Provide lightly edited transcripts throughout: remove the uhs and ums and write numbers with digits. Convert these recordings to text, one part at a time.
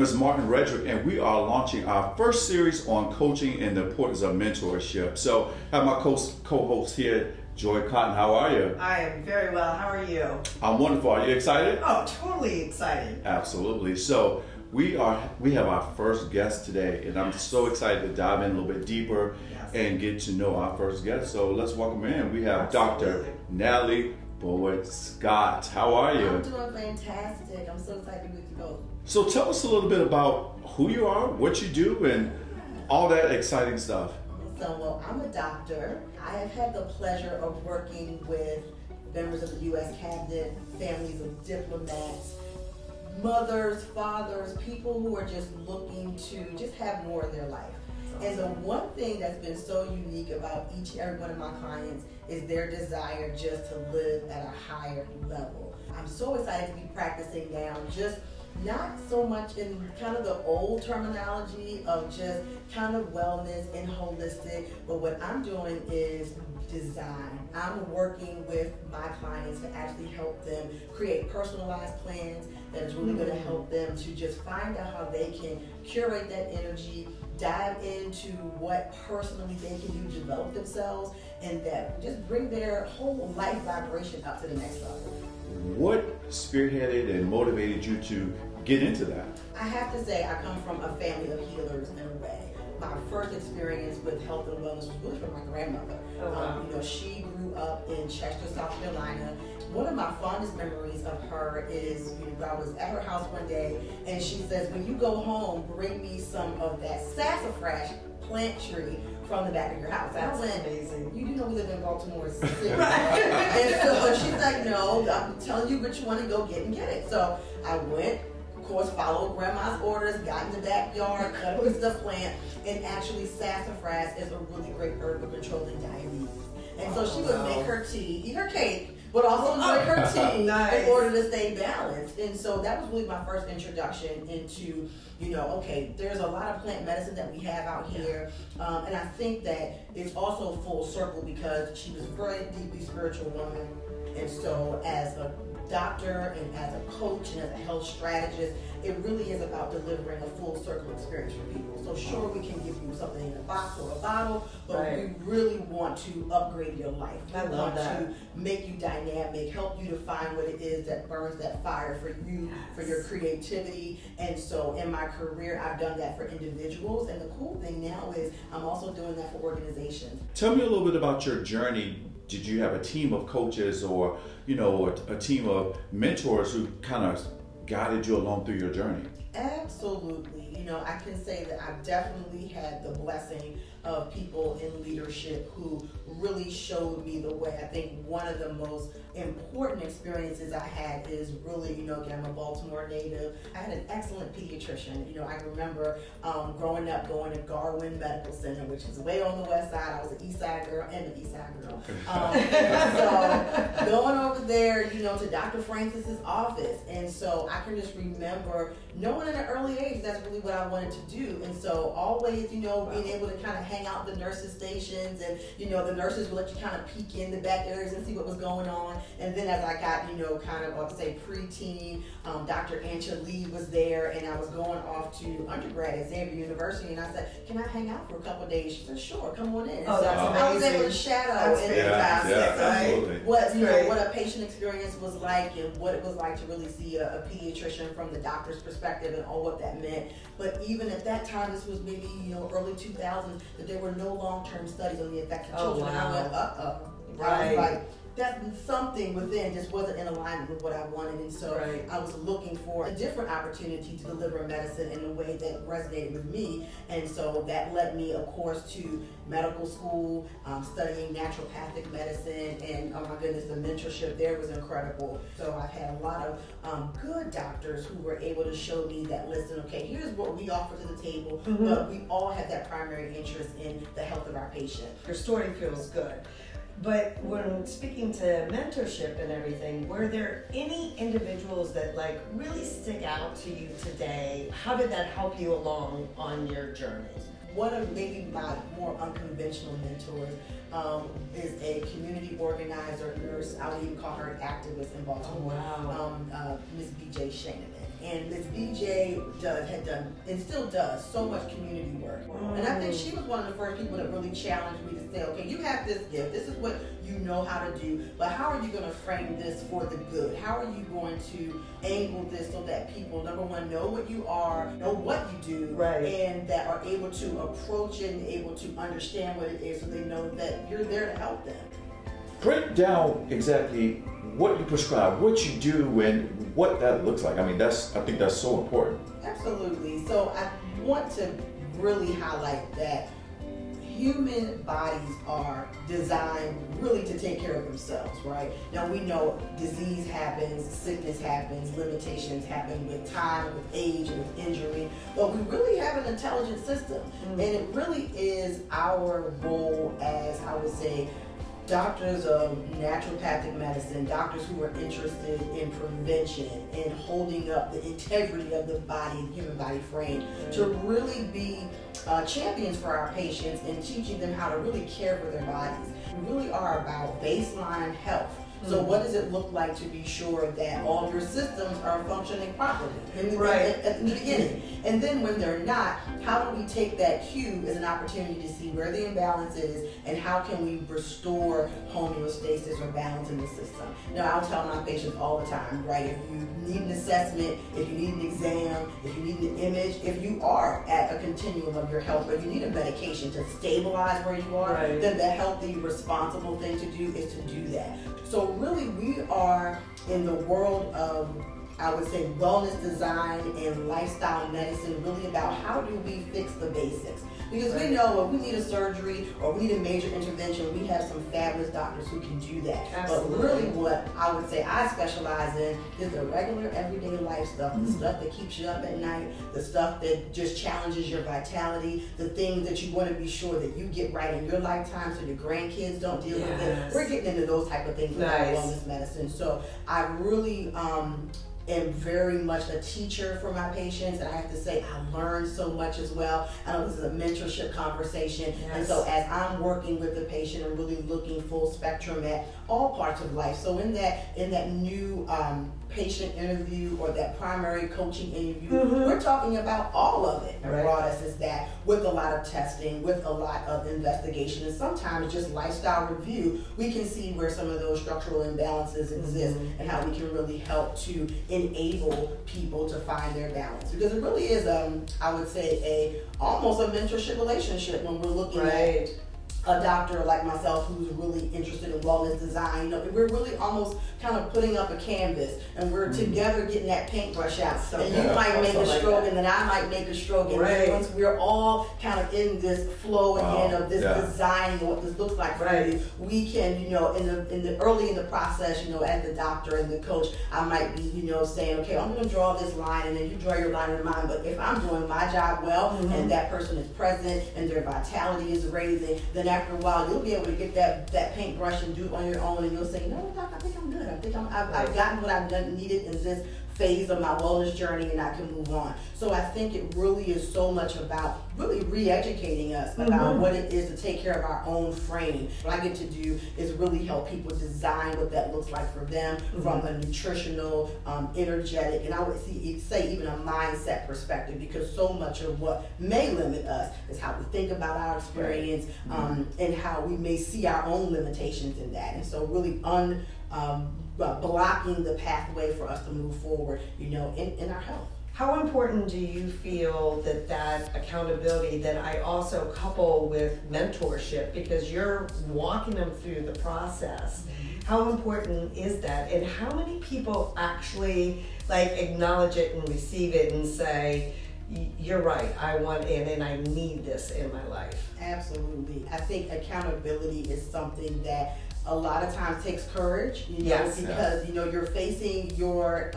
is Martin Redrick, and we are launching our first series on coaching and the importance of mentorship. So I have my co-host here, Joy Cotton. How are you? I am very well. How are you? I'm wonderful. Are you excited? Oh, totally excited. Absolutely. So we have our first guest today, and I'm so excited to dive in a little bit deeper and get to know our first guest. So let's welcome in. We have Dr. Natalie Boulware-Scott. How are you? I'm doing fantastic. I'm so excited to be with you both. So tell us a little bit about who you are, what you do, and all that exciting stuff. So, well, I'm a doctor. I have had the pleasure of working with members of the U.S. Cabinet, families of diplomats, mothers, fathers, people who are just looking to just have more in their life. And the one thing that's been so unique about each and every one of my clients is their desire just to live at a higher level. I'm so excited to be practicing now, just not so much in kind of the old terminology of just kind of wellness and holistic, but what I'm doing is design. I'm working with my clients to actually help them create personalized plans that is really going to help them to just find out how they can curate that energy, dive into what personally they can do to develop themselves, and that just bring their whole life vibration up to the next level. What spearheaded and motivated you to get into that? I have to say I come from a family of healers in a way. My first experience with health and wellness was really from my grandmother. She grew up in Chester, South Carolina. One of my fondest memories of her is, I was at her house one day and she says, when you go home, bring me some of that sassafras plant tree from the back of your house. That's I went, amazing. You do know we live in Baltimore City. And so she's like, no, I'm telling you which one to go get it. So I went, of course, followed grandma's orders, got in the backyard, cut a piece of plant, and actually sassafras is a really great herb for controlling diabetes. And so she would make her tea, eat her cake, but also drink her tea in order to stay balanced. And so that was really my first introduction into, okay, there's a lot of plant medicine that we have out here. And I think that it's also full circle because she was a very deeply spiritual woman. And so as a doctor and as a coach and as a health strategist, it really is about delivering a full circle experience for people. So sure, we can give you something in a box or a bottle, but we really want to upgrade your life. We want to make you dynamic, help you to find what it is that burns that fire for you, for your creativity. And so in my career, I've done that for individuals. And the cool thing now is I'm also doing that for organizations. Tell me a little bit about your journey. Did you have a team of coaches or, a team of mentors who kind of guided you along through your journey? Absolutely. I can say that I've definitely had the blessing of people in leadership who really showed me the way. I think one of the most important experiences I had is really, again, I'm a Baltimore native. I had an excellent pediatrician. I remember growing up going to Garwin Medical Center, which is way on the west side. I was an east side girl and an east side girl. So going over there, to Dr. Francis's office. And so I can just remember knowing at an early age that's really what I wanted to do. And so always, being able to kind of hang out at the nurses' stations and, the nurses would let you kind of peek in the back areas and see what was going on. And then as I got, kind of, I'll say preteen, Dr. Ancha Lee was there and I was going off to undergrad at Xavier University and I said, can I hang out for a couple of days? She said, sure, come on in. Oh, that's amazing. I was able to shadow what a patient experience was like and what it was like to really see a pediatrician from the doctor's perspective and all what that meant. But even at that time, this was maybe, early 2000s, that there were no long-term studies on the effects of children. And I went, I was like, that something within just wasn't in alignment with what I wanted. And so I was looking for a different opportunity to deliver medicine in a way that resonated with me. And so that led me, of course, to medical school, studying naturopathic medicine. And oh my goodness, the mentorship there was incredible. So I've had a lot of good doctors who were able to show me that, listen, okay, here's what we offer to the table, but we all have that primary interest in the health of our patient. Your story feels good. But when speaking to mentorship and everything, were there any individuals that really stick out to you today? How did that help you along on your journey? One of maybe my more unconventional mentors is a community organizer, nurse. I would even call her an activist in Baltimore, Miss B.J. Shanaman. And Miss BJ had done and still does so much community work. And I think she was one of the first people that really challenged me to say, okay, you have this gift. This is what you know how to do, but how are you going to frame this for the good? How are you going to angle this so that people, number one, know what you are, know what you do, and that are able to approach it and able to understand what it is so they know that you're there to help them. Break down exactly what you prescribe, what you do, and what that looks like. I mean, I think that's so important. Absolutely. So I want to really highlight that human bodies are designed really to take care of themselves, right? Now we know disease happens, sickness happens, limitations happen with time, with age, with injury, but we really have an intelligent system. And it really is our role as, I would say, doctors of naturopathic medicine, doctors who are interested in prevention and holding up the integrity of the body, human body frame, to really be champions for our patients and teaching them how to really care for their bodies. We really are about baseline health. So what does it look like to be sure that all your systems are functioning properly at the beginning? And then when they're not, how do we take that cue as an opportunity to see where the imbalance is and how can we restore homeostasis or balance in the system? Now, I'll tell my patients all the time, right? If you need an assessment, if you need an exam, if you need an image, if you are at a continuum of your health, but you need a medication to stabilize where you are, then the healthy, responsible thing to do is to do that. So really, we are in the world of, I would say, wellness design and lifestyle medicine, really about how do we fix the basics. Because we know if we need a surgery or we need a major intervention, we have some fabulous doctors who can do that. Absolutely. But really what I would say I specialize in is the regular everyday life stuff, the stuff that keeps you up at night, the stuff that just challenges your vitality, the things that you want to be sure that you get right in your lifetime so your grandkids don't deal with it. We're getting into those type of things with our wellness medicine. So I really am very much a teacher for my patients, and I have to say I learned so much as well. I know this is a mentorship conversation, and so as I'm working with the patient, I'm really looking full spectrum at all parts of life. So in that new patient interview or that primary coaching interview, we're talking about all of it. As broad as that, with a lot of testing, with a lot of investigation, and sometimes just lifestyle review, we can see where some of those structural imbalances exist and how we can really help to enable people to find their balance. Because it really is, I would say, almost a mentorship relationship when we're looking at a doctor like myself who's really interested in wellness design. You know, we're really almost kind of putting up a canvas and we're together getting that paintbrush out. And you might make a stroke and then I might make a stroke. And then once we're all kind of in this flow again of this designing and what this looks like for you, we can, you know, in the early in the process, you know, as the doctor and the coach, I might be, you know, saying, okay, I'm going to draw this line, and then you draw your line in mine. But if I'm doing my job well and that person is present and their vitality is raising, then after a while you'll be able to get that paintbrush and do it on your own, and you'll say, no, doc, I think I'm good. I think I've gotten what I've needed in this phase of my wellness journey, and I can move on. So I think it really is so much about really re-educating us about what it is to take care of our own frame. What I get to do is really help people design what that looks like for them from a nutritional, energetic, and I would say even a mindset perspective, because so much of what may limit us is how we think about our experience and how we may see our own limitations in that. And so really blocking the pathway for us to move forward, you know, in our health. How important do you feel that accountability that I also couple with mentorship, because you're walking them through the process? How important is that, and how many people actually like acknowledge it and receive it and say, you're right, I want in and I need this in my life? Absolutely. I think accountability is something that a lot of times takes courage, you know, because you know you're facing your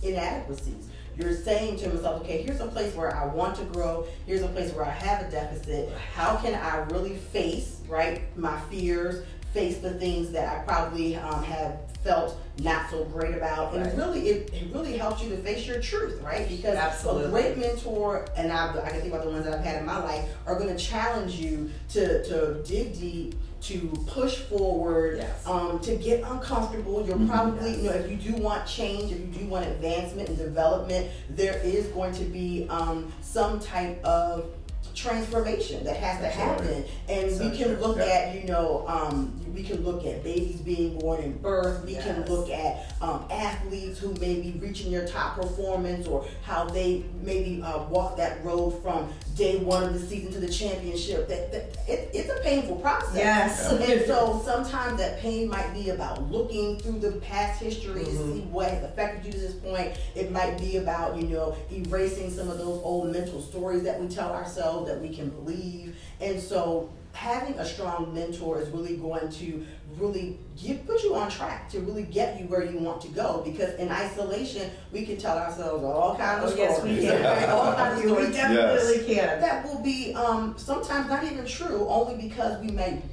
inadequacies. You're saying to yourself, okay, here's a place where I want to grow. Here's a place where I have a deficit. How can I really face, my fears, face the things that I probably have felt not so great about, and it really helps you to face your truth, right? Because a great mentor, and I can think about the ones that I've had in my life, are going to challenge you to dig deep, to push forward, to get uncomfortable. You're probably, you know, if you do want change, if you do want advancement and development, there is going to be some type of transformation that has to happen. And we can look at, you know, we can look at babies being born in birth. We can look at athletes who may be reaching their top performance, or how they maybe walk that road from day one of the season to the championship. It's a painful process. Yes. And so sometimes that pain might be about looking through the past history to see what has affected you to this point. It might be about, you know, erasing some of those old mental stories that we tell ourselves that we can believe. And so having a strong mentor is really going to really put you on track to really get you where you want to go, because in isolation we can tell ourselves all kinds of stories. Yes, we can. All kinds of stories. We definitely can. That will be sometimes not even true, only because we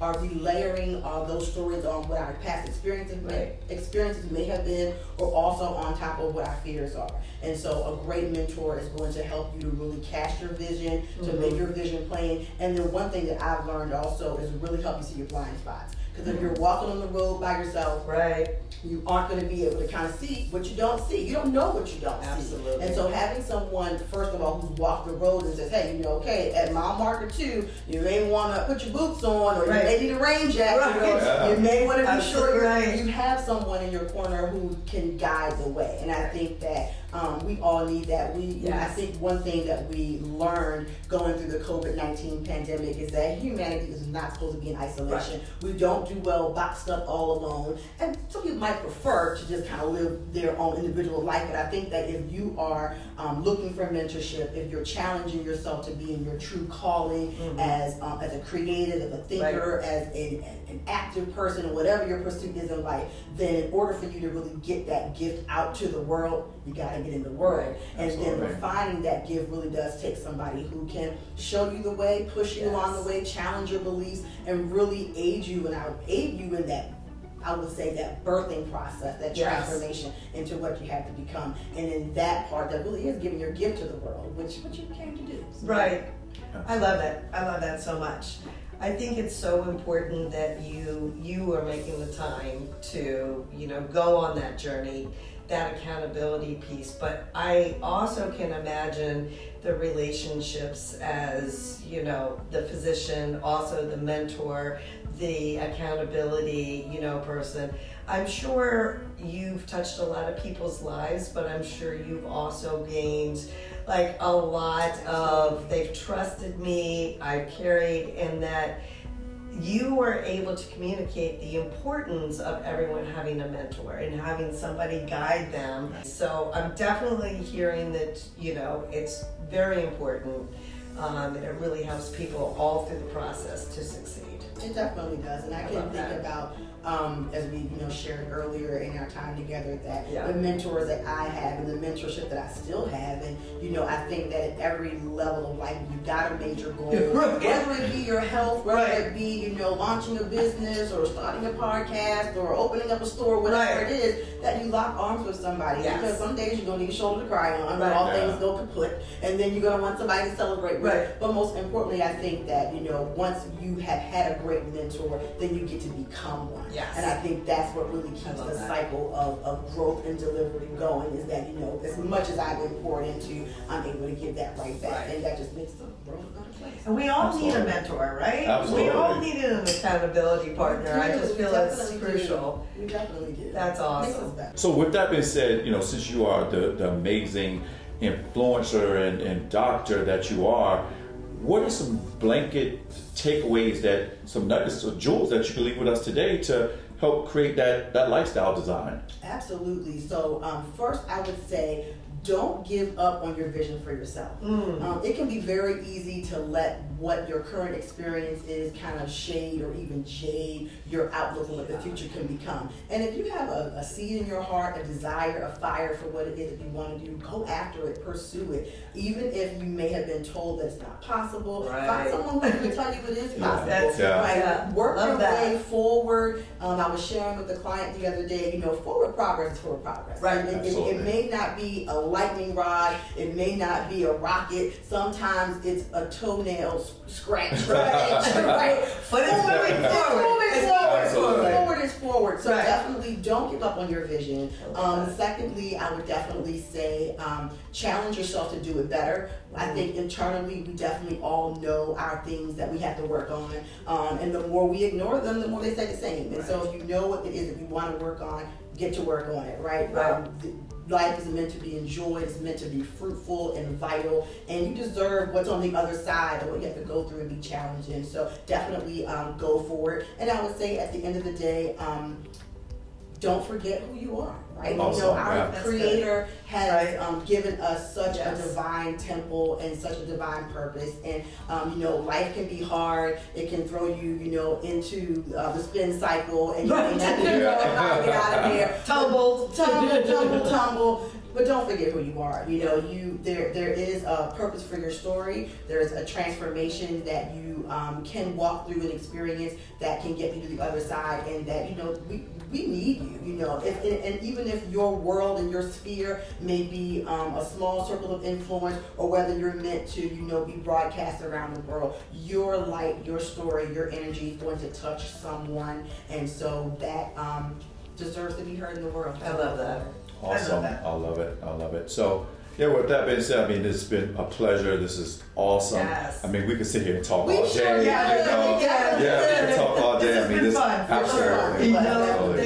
are relayering those stories on what our past experiences may have been, or also on top of what our fears are. And so a great mentor is going to help you to really cast your vision, to make your vision plain. And then one thing that I've learned also is really help you see your blind spots. Because if you're walking on the road by yourself, you aren't going to be able to kind of see what you don't see. You don't know what you don't see. And so having someone, first of all, who's walked the road and says, hey, you know, okay, at mile marker 2, you may want to put your boots on, or you may need a rain jacket, or you may want to be sure you have someone in your corner who can guide the way. And I think that we all need that. I think one thing that we learned going through the COVID-19 pandemic is that humanity is not supposed to be in isolation. We don't do well boxed up all alone. And some people might prefer to just kind of live their own individual life. But I think that if you are looking for mentorship, if you're challenging yourself to be in your true calling as a creative, as a thinker, as an active person, whatever your pursuit is in life, then in order for you to really get that gift out to the world, you got to get in the world. And then refining that gift really does take somebody who can show you the way, push you along the way, challenge your beliefs, and really aid you in that, I would say, that birthing process, that transformation into what you have to become. And in that part, that really is giving your gift to the world, which you came to do. So, I love that. I love that so much. I think it's so important that you are making the time to, you know, go on that journey, that accountability piece. But I also can imagine the relationships as, you know, the physician, also the mentor, the accountability, you know, person. I'm sure you've touched a lot of people's lives, but I'm sure you've also gained like a lot of, they've trusted me, I've carried, and that you were able to communicate the importance of everyone having a mentor and having somebody guide them. So I'm definitely hearing that, you know, it's very important, and it really helps people all through the process to succeed. It definitely does, and I can think about, as we shared earlier in our time together, that the mentors that I have and the mentorship that I still have, and I think that at every level of life you got a major goal, whether it be your health, whether it be launching a business or starting a podcast or opening up a store, whatever it is, that you lock arms with somebody, because some days you're gonna need a shoulder to cry on, when all things go kaput, and then you're gonna want somebody to celebrate with. But most importantly, I think that once you have had a great mentor, then you get to become one. And I think that's what really keeps the cycle of growth and delivery going, is that, as much as I've been poured into, I'm able to give that right back. And that just makes the world a better place. And we all need a mentor, right? Absolutely. We all need an accountability partner. I just feel it's crucial. We definitely do. That's awesome. So with that being said, since you are the amazing influencer and doctor that you are, what are some blanket takeaways, that some nuggets or jewels that you can leave with us today to help create that lifestyle design? Absolutely. So first I would say, don't give up on your vision for yourself. It can be very easy to let what your current experience is kind of shade or even jade your outlook on what the future can become. And if you have a seed in your heart, a desire, a fire for what it is that you want to do, go after it, pursue it. Even if you may have been told that it's not possible, find someone who can tell you it is possible. Work your way forward. I was sharing with the client the other day, forward progress is forward progress. It may not be a lightning rod, it may not be a rocket, sometimes it's a toenail scratch, right? But it's moving forward. Forward is forward. So definitely don't give up on your vision. Secondly, I would definitely say challenge yourself to do it better. I think internally we definitely all know our things that we have to work on. And the more we ignore them, the more they stay the same. And so if you know what it is that you want to work on, get to work on it, right? Life is meant to be enjoyed, it's meant to be fruitful and vital, and you deserve what's on the other side of what you have to go through and be challenged in. So definitely go for it. And I would say at the end of the day, don't forget who you are, right? Awesome. Our Creator has given us such a divine temple and such a divine purpose. And, life can be hard. It can throw you, into the spin cycle, and you may not know how to get out of there. Tumble. But don't forget who you are. There is a purpose for your story. There's a transformation that you can walk through and experience that can get you to the other side, and that we need you. And even if your world and your sphere may be a small circle of influence, or whether you're meant to be broadcast around the world, your light, your story, your energy is going to touch someone, and so that deserves to be heard in the world. I love that. Awesome. I love it. So, with that being said, it's been a pleasure. This is awesome. Yes. We could sit here and talk all day. We can talk all day. This has been fun. Absolutely.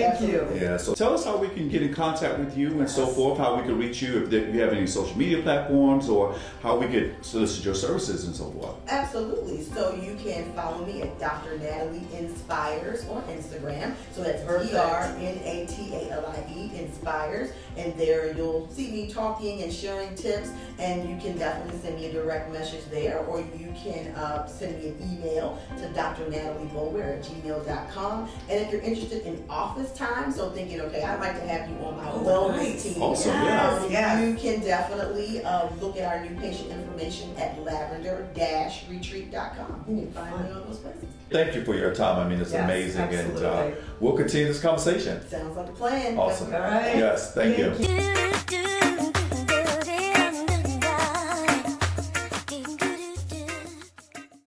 Thank you. Yeah. So tell us how we can get in contact with you and so forth, how we can reach you, if you have any social media platforms, or how we could solicit your services and so forth. Absolutely. So you can follow me at Dr. Natalie Inspires on Instagram. So that's DrNatalie Inspires. And there you'll see me talking and sharing tips, and you can definitely send me a direct message there, or you can send me an email to drnatalieBoulware@gmail.com. And if you're interested in office time, so thinking, okay, I'd like to have you on my wellness team. Awesome, You can definitely look at our new patient information at lavender-retreat.com. You can find me on those places. Thank you for your time. It's amazing, absolutely. and we'll continue this conversation. Sounds like a plan. Awesome. All right. Yes, thank you. you.